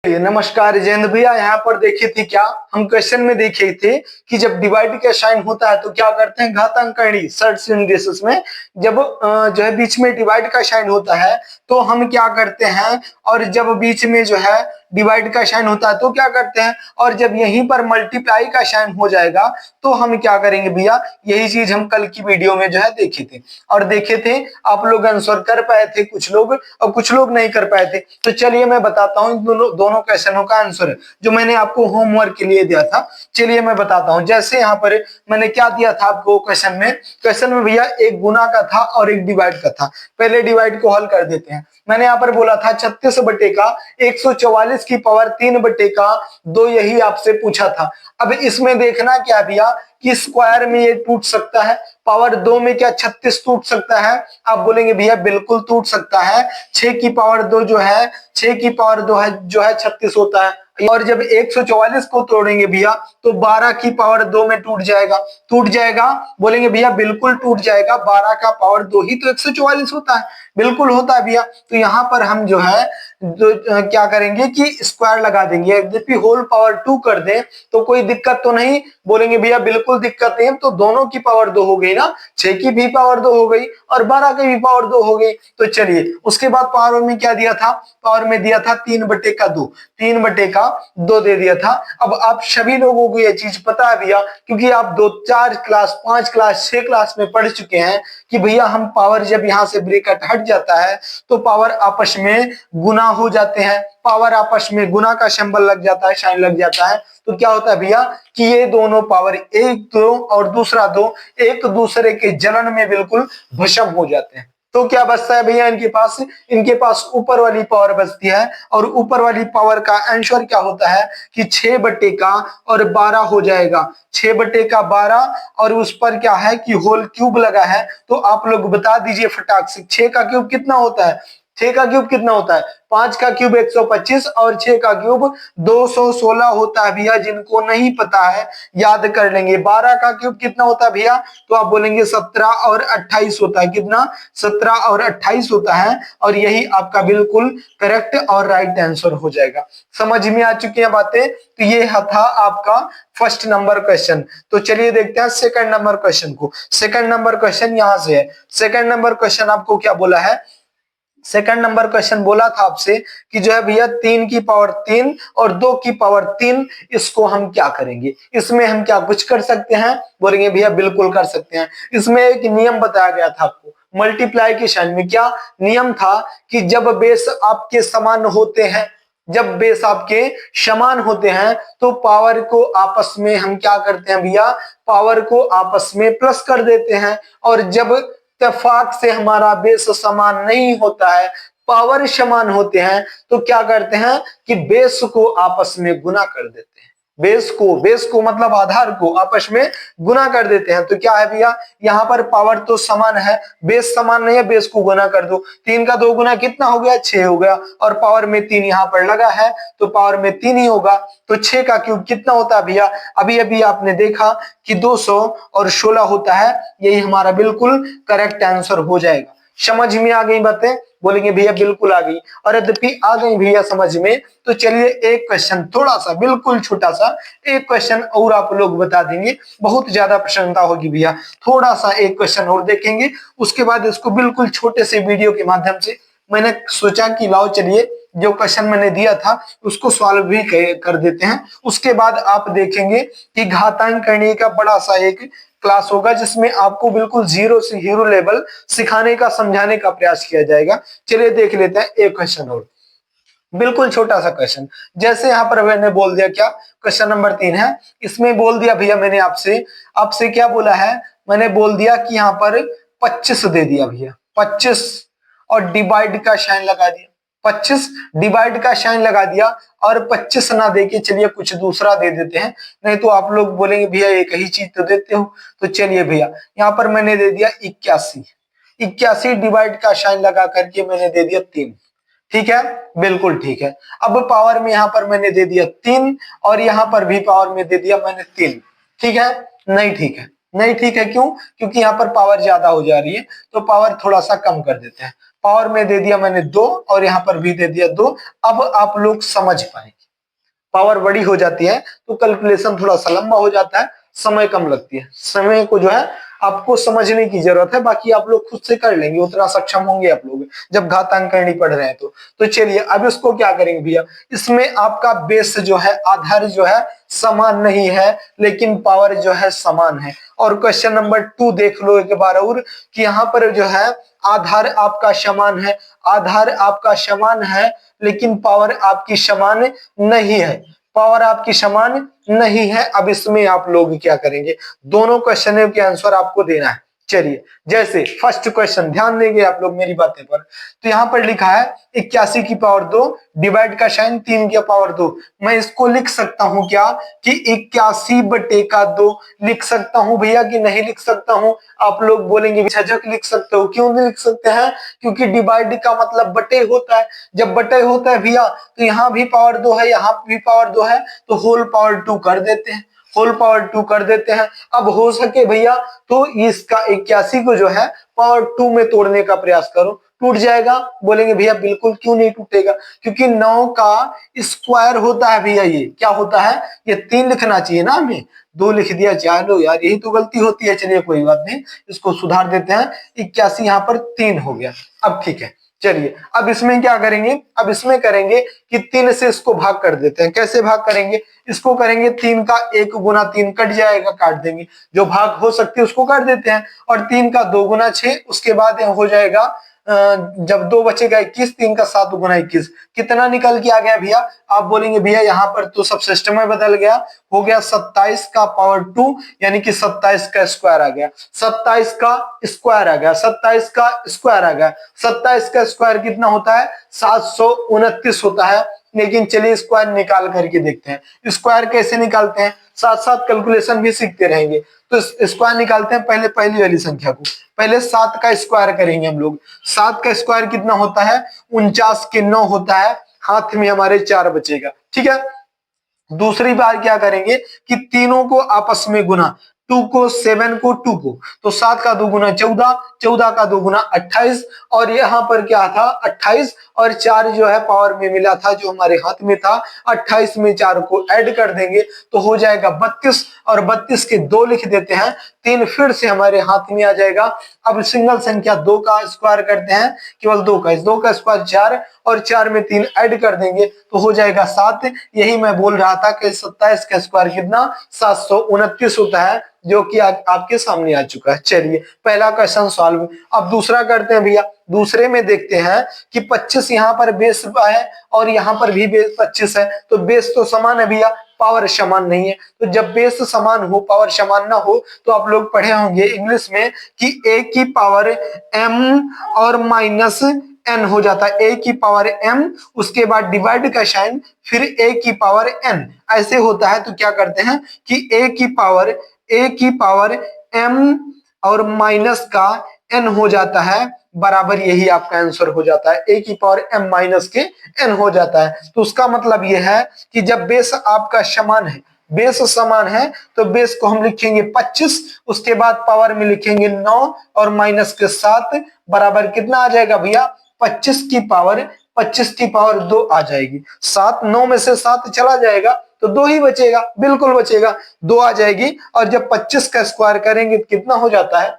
नमस्कार जयंत भैया। यहाँ पर देखे थे क्या हम क्वेश्चन में देखे थे कि जब डिवाइड का साइन होता है तो क्या करते हैं घातांकनी सर्ट्स इंडेक्सेस में जब जो है बीच में डिवाइड का साइन होता है तो हम क्या करते हैं, और जब बीच में जो है डिवाइड का साइन होता है तो क्या करते हैं, और जब यहीं पर मल्टीप्लाई का साइन हो जाएगा तो हम क्या करेंगे भैया। यही चीज हम कल की वीडियो में जो है देखे थे और देखे थे। आप लोग आंसर कर पाए थे कुछ लोग और कुछ लोग नहीं कर पाए थे। तो चलिए मैं बताता हूँ दोनों क्वेश्चनों का आंसर जो मैंने आपको होमवर्क के लिए दिया था। चलिए मैं बताता हूँ। जैसे यहाँ पर मैंने क्या दिया था आपको क्वेश्चन में भैया एक गुना का था और एक डिवाइड का था। पहले डिवाइड को हल कर देते हैं। मैंने यहाँ पर बोला था 36 बटे का 144 की पावर 3 बटे का 2, यही आपसे पूछा था। अब इसमें देखना क्या भैया कि स्क्वायर में ये टूट सकता है, पावर 2 में क्या 36 टूट सकता है। आप बोलेंगे भैया बिल्कुल टूट सकता है। 6 की पावर 2 जो है 6 की पावर 2 है जो है 36 होता है। और जब 144 को तोड़ेंगे भैया तो 12 की पावर 2 में टूट जाएगा। बोलेंगे भैया बिल्कुल टूट जाएगा, 12 का पावर 2 ही तो 144 होता है। बिल्कुल होता है भैया। तो यहाँ पर हम जो है क्या करेंगे कि स्क्वायर लगा देंगे। यदि होल पावर 2 कर दें तो कोई दिक्कत तो नहीं। बोलेंगे भैया बिल्कुल दिक्कत नहीं, तो दोनों की पावर 2 हो गई ना, 6 की भी पावर 2 हो गई और 12 की भी पावर 2 हो गई। तो चलिए उसके बाद पावर में क्या दिया था, पावर में दिया था 3 बटे का 2, 3 बटे का 2 दे दिया था। अब आप सभी लोगों को यह चीज पता है भैया, क्योंकि आप 2 4 क्लास 5 क्लास 6 क्लास में पढ़ चुके हैं कि भैया हम पावर जब यहाँ से ब्रैकेट हट जाता है तो पावर आपस में गुना हो जाते हैं। पावर आपस में गुना का सिंबल लग जाता है, साइन लग जाता है। तो क्या होता है भैया कि ये दोनों पावर एक दो और दूसरा दो एक दूसरे के जलन में बिल्कुल भस्म हो जाते हैं। तो क्या बचता है भैया इनके पास ऊपर वाली पावर बचती है। और ऊपर वाली पावर का आंसर क्या होता है कि 6 बटे का और 12 हो जाएगा। 6 बटे का 12 और उस पर क्या है कि होल क्यूब लगा है। तो आप लोग बता दीजिए फटाक से 6 का क्यूब कितना होता है। 6 का क्यूब कितना होता है, 5 का क्यूब 125 और 6 का क्यूब 216 होता है भैया। जिनको नहीं पता है याद कर लेंगे। 12 का क्यूब कितना होता है भैया, तो आप बोलेंगे 17 और 28 होता है। कितना, 17 और 28 होता है। और यही आपका बिल्कुल करेक्ट और राइट आंसर हो जाएगा। समझ में आ चुकी है बातें। तो ये था आपका फर्स्ट नंबर क्वेश्चन। तो चलिए देखते हैं सेकंड नंबर क्वेश्चन को। सेकंड नंबर क्वेश्चन यहां से है। सेकंड नंबर क्वेश्चन आपको क्या बोला है, सेकंड नंबर क्वेश्चन बोला था आपसे कि जो है भैया 3 की पावर 3 और 2 की पावर 3, इसको हम क्या करेंगे। इसमें हम क्या कुछ कर सकते हैं, बोलेंगे भैया बिल्कुल कर सकते हैं। इसमें एक नियम बताया गया था आपको मल्टीप्लाई के साइन में। क्या नियम था कि जब बेस आपके समान होते हैं, जब बेस आपके समान होते हैं तो पावर को आपस में हम क्या करते हैं भैया, पावर को आपस में प्लस कर देते हैं। और जब इत्तेफाक से हमारा बेस समान नहीं होता है, पावर समान होते हैं, तो क्या करते हैं कि बेस को आपस में गुना कर देते हैं। बेस को मतलब आधार को आपस में गुना कर देते हैं। तो क्या है भैया, यहाँ पर पावर तो समान है, बेस समान नहीं है, बेस को गुना कर दो। 3 का 2 गुना कितना हो गया, 6 हो गया। और पावर में 3 यहाँ पर लगा है तो पावर में 3 ही होगा। तो 6 का क्यूब कितना होता है भैया, अभी अभी आपने देखा कि 216 होता है। यही हमारा बिल्कुल करेक्ट आंसर हो जाएगा। समझ में आ गई बातें, बोलेंगे भैया बिल्कुल आ गई। और यद्यपि आ गई भैया समझ में, तो चलिए एक क्वेश्चन थोड़ा सा बिल्कुल छोटा सा एक क्वेश्चन और आप लोग बता देंगे, बहुत ज्यादा प्रसन्नता होगी भैया। थोड़ा सा एक क्वेश्चन और देखेंगे, उसके बाद इसको बिल्कुल छोटे से वीडियो के माध्यम से मैंने सोचा कि लाओ चलिए जो क्वेश्चन मैंने दिया था उसको सॉल्व भी कर देते हैं। उसके बाद आप देखेंगे कि घातांकनी का बड़ा सा एक क्लास होगा जिसमें आपको बिल्कुल जीरो से हीरो लेवल सिखाने का समझाने का प्रयास किया जाएगा। चलिए देख लेते हैं एक क्वेश्चन और, बिल्कुल छोटा सा क्वेश्चन। जैसे यहाँ पर मैंने बोल दिया, क्या क्वेश्चन नंबर 3 है, इसमें बोल दिया भैया मैंने आपसे आपसे क्या बोला है, मैंने बोल दिया कि यहाँ पर 25 दे दिया भैया, 25 और डिवाइड का साइन लगा दिया। 25 डिवाइड का साइन लगा दिया और 25 ना देके चलिए कुछ दूसरा दे देते हैं, नहीं तो आप लोग बोलेंगे भैया एक ही चीज तो देते हो। तो चलिए भैया यहाँ पर मैंने दे दिया 81, 81 डिवाइड का साइन लगा करके मैंने दे दिया 3। ठीक है, बिल्कुल ठीक है। अब पावर में यहाँ पर मैंने दे दिया 3 और यहाँ पर भी पावर में दे दिया मैंने 3। ठीक है, नहीं ठीक है, नहीं ठीक है। क्यों, क्योंकि यहाँ पर पावर ज्यादा हो जा रही है तो पावर थोड़ा सा कम कर देते हैं। पावर में दे दिया मैंने 2 और यहाँ पर भी दे दिया 2। अब आप लोग समझ पाएंगे, पावर बड़ी हो जाती है तो कैलकुलेशन थोड़ा सा लंबा हो जाता है, समय कम लगती है। समय को जो है आपको समझने की जरूरत है, बाकी आप लोग खुद से कर लेंगे, उतना सक्षम होंगे आप लोग जब घातांक करनी पढ़ रहे हैं तो चलिए अब इसको क्या करेंगे भैया, इसमें आपका बेस जो है, आधार जो है समान नहीं है लेकिन पावर जो है समान है। और क्वेश्चन नंबर 2 देख लो एक बार और, कि यहाँ पर जो है आधार आपका समान है, आधार आपका समान है लेकिन पावर आपकी समान नहीं है, पावर आपकी समान नहीं है। अब इसमें आप लोग क्या करेंगे, दोनों क्वेश्चन के आंसर आपको देना है। चलिए जैसे फर्स्ट क्वेश्चन, ध्यान देंगे आप लोग मेरी बातें पर, तो यहाँ पर लिखा है 81 की पावर 2 डिवाइड का साइन 3 की पावर 2। मैं इसको लिख सकता हूं क्या कि 81 बटे का 2 लिख सकता हूं भैया कि नहीं लिख सकता हूं? आप लोग बोलेंगे झझक लिख सकते हो, क्यों नहीं लिख सकते हैं? क्योंकि डिवाइड का मतलब बटे होता है, जब बटे होता है भैया तो यहाँ भी पावर 2 है, यहाँ भी पावर 2 है, तो होल पावर 2 कर देते हैं, होल पावर 2 कर देते हैं। अब हो सके भैया तो इसका 81 को जो है पावर 2 में तोड़ने का प्रयास करो, टूट जाएगा? बोलेंगे भैया बिल्कुल क्यों नहीं टूटेगा, क्योंकि 9 का स्क्वायर होता है भैया, ये क्या होता है, ये 3 लिखना चाहिए ना, हमें 2 लिख दिया, चलो यार यही तो गलती होती है। चलिए कोई बात नहीं, इसको सुधार देते हैं, 81 यहाँ पर 3 हो गया। अब ठीक है, चलिए अब इसमें क्या करेंगे, अब इसमें करेंगे कि 3 से इसको भाग कर देते हैं। कैसे भाग करेंगे, इसको करेंगे 3 का 1 गुना 3 कट जाएगा, काट देंगे, जो भाग हो सकती है उसको काट देते हैं, और 3 का 2 गुना 6, उसके बाद हो जाएगा जब 2 बचेगा 21, 3 का 7 गुना 21, कितना निकल के आ गया भैया? आप बोलेंगे भैया यहाँ पर तो सब सिस्टम में बदल गया, हो गया 27 का पावर 2, यानी कि 27 का स्क्वायर आ गया, 27 का स्क्वायर आ गया, 27 का स्क्वायर आ गया। 27 का स्क्वायर कितना होता है? 729 होता है। लेकिन चलिए स्क्वायर निकाल करके देखते हैं, स्क्वायर कैसे निकालते हैं, साथ साथ कैलकुलेशन भी सीखते रहेंगे। तो स्क्वायर निकालते हैं, पहले पहली वाली संख्या को, पहले 7 का स्क्वायर करेंगे हम लोग। 7 का स्क्वायर कितना होता है? 49 के 9 होता है, हाथ में हमारे 4 बचेगा, ठीक है। दूसरी बार क्या करेंगे कि तीनों को आपस में गुना, 2 को 7 को 2 को, तो 7 का 2 गुना 14, 14 का 2 गुना 28, और यहाँ पर क्या था 28 और 4 जो है पावर में मिला था जो हमारे हाथ में था, 28 में 4 को ऐड कर देंगे तो हो जाएगा 32, और 32 के 2 लिख देते हैं, 3 फिर से हमारे हाथ में आ जाएगा। अब सिंगल संख्या 2 का स्क्वायर करते हैं, केवल 2 का स्क्वायर 4, और 4 में 3 ऐड कर देंगे तो हो जाएगा 7। यही मैं बोल रहा था कि 27 का स्क्वायर कितना, 729 होता है, जो कि आपके सामने आ चुका है। चलिए पहला क्वेश्चन सॉल्व। अब दूसरा करते हैं भैया, दूसरे में देखते हैं कि 25 यहाँ पर बेस है और यहाँ पर भी बेस 25 है, तो बेस तो समान है भैया, पावर समान नहीं है। तो जब बेस समान हो पावर समान ना हो तो आप लोग पढ़े होंगे इंग्लिश में कि a की पावर m और माइनस n हो जाता है, a की पावर m, उसके बाद डिवाइड का साइन, फिर a की पावर n, ऐसे होता है। तो क्या करते हैं कि a की पावर m और माइनस का n हो जाता है बराबर, यही आपका आंसर हो जाता है, a की पावर m माइनस के n हो जाता है। तो उसका मतलब यह है कि जब बेस आपका समान है, बेस समान है तो बेस को हम लिखेंगे 25, उसके बाद पावर में लिखेंगे 9 और माइनस के 7, बराबर कितना आ जाएगा भैया? 25 की पावर 2 आ जाएगी। 7, 9 में से 7 चला जाएगा तो 2 ही बचेगा, बिल्कुल बचेगा, 2 आ जाएगी। और जब 25 का स्क्वायर करेंगे तो कितना हो जाता है?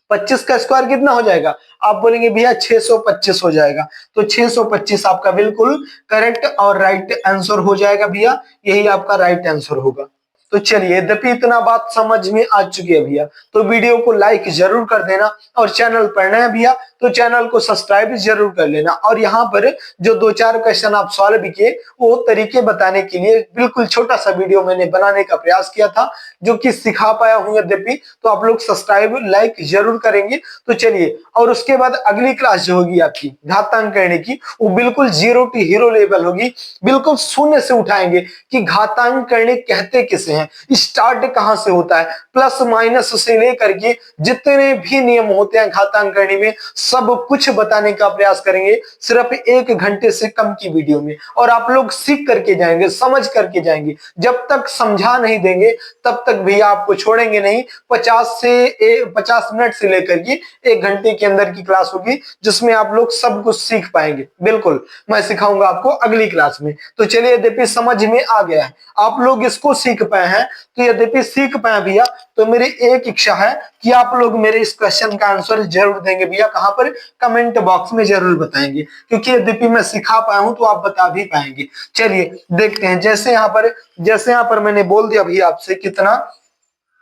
25 का स्क्वायर कितना हो जाएगा? आप बोलेंगे भैया 625 हो जाएगा, तो 625 आपका बिल्कुल करेक्ट और राइट आंसर हो जाएगा भैया, यही आपका राइट आंसर होगा। तो चलिए यद्यपि इतना बात समझ में आ चुकी है भैया, तो वीडियो को लाइक जरूर कर देना, और चैनल पर नए भैया तो चैनल को सब्सक्राइब जरूर कर लेना। और यहाँ पर जो 2-4 क्वेश्चन आप सॉल्व किए वो तरीके बताने के लिए बिल्कुल छोटा सा वीडियो मैंने बनाने का प्रयास किया था, जो कि सिखा पाया हूं यद्यपि, तो आप लोग सब्सक्राइब लाइक जरूर करेंगे। तो चलिए, और उसके बाद अगली क्लास जो होगी आपकी घातांक करने की, वो बिल्कुल 0 टू हीरो लेवल होगी, बिल्कुल शून्य से उठाएंगे कि घातांक करने कहते किसे हैं, स्टार्ट कहां से होता है, प्लस माइनस से लेकर के जितने भी नियम होते हैं घातांक करने में सब कुछ बताने का प्रयास करेंगे सिर्फ 1 घंटे से कम की वीडियो में, और आप लोग सीख करके जाएंगे, समझ करके जाएंगे। जब तक समझा नहीं देंगे तब तक भैया आपको छोड़ेंगे नहीं। 50 मिनट से लेकर के 1 घंटे के अंदर की क्लास होगी जिसमें आप लोग सब कुछ सीख पाएंगे। बिल्कुल मैं सिखाऊंगा आपको अगली क्लास में। तो चलिए, यद्यपि समझ में आ गया है, आप लोग इसको सीख पाए हैं, तो यद्यपि सीख पाए भैया, तो मेरी एक इच्छा है कि आप लोग मेरे इस क्वेश्चन का आंसर जरूर देंगे भैया। कहां पर? कमेंट बॉक्स में जरूर बताएंगे, क्योंकि यद्यपि मैं सिखा पाया हूं तो आप बता भी पाएंगे। चलिए देखते हैं। जैसे यहाँ पर मैंने बोल दिया भैया आपसे, कितना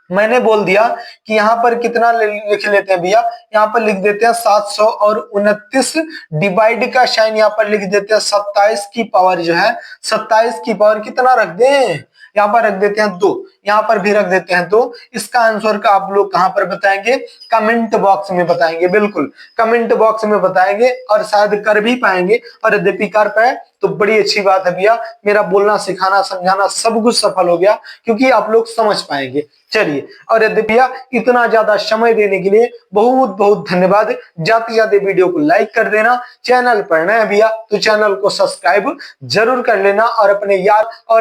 मैंने बोल दिया कि यहाँ पर कितना लिख लेते हैं भैया, यहाँ पर लिख देते हैं 729 डिवाइड का साइन यहाँ पर लिख देते हैं 27 की पावर जो है, 27 की पावर कितना रख दें, यहाँ पर रख देते हैं 2, यहाँ पर भी रख देते हैं 2। इसका आंसर का आप लोग कहां पर बताएंगे? कमेंट बॉक्स में बताएंगे। बिल्कुल कमेंट बॉक्स में बताएंगे, और शायद कर भी पाएंगे, और यद्यपि कर पाए तो बड़ी अच्छी बात है भैया। मेरा बोलना, सिखाना, समझाना सब कुछ सफल हो गया, क्योंकि आप लोग समझ पाएंगे। चलिए, और यदि भैया इतना ज्यादा समय देने के लिए बहुत बहुत धन्यवाद। जाते जाते वीडियो को लाइक कर देना, चैनल पर नए हैं भैया तो चैनल को सब्सक्राइब जरूर कर लेना, और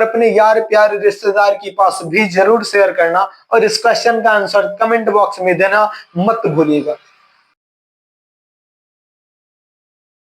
अपने यार प्यारे रिश्तेदार के पास भी जरूर शेयर करना, और इस क्वेश्चन का आंसर कमेंट बॉक्स में देना मत भूलिएगा।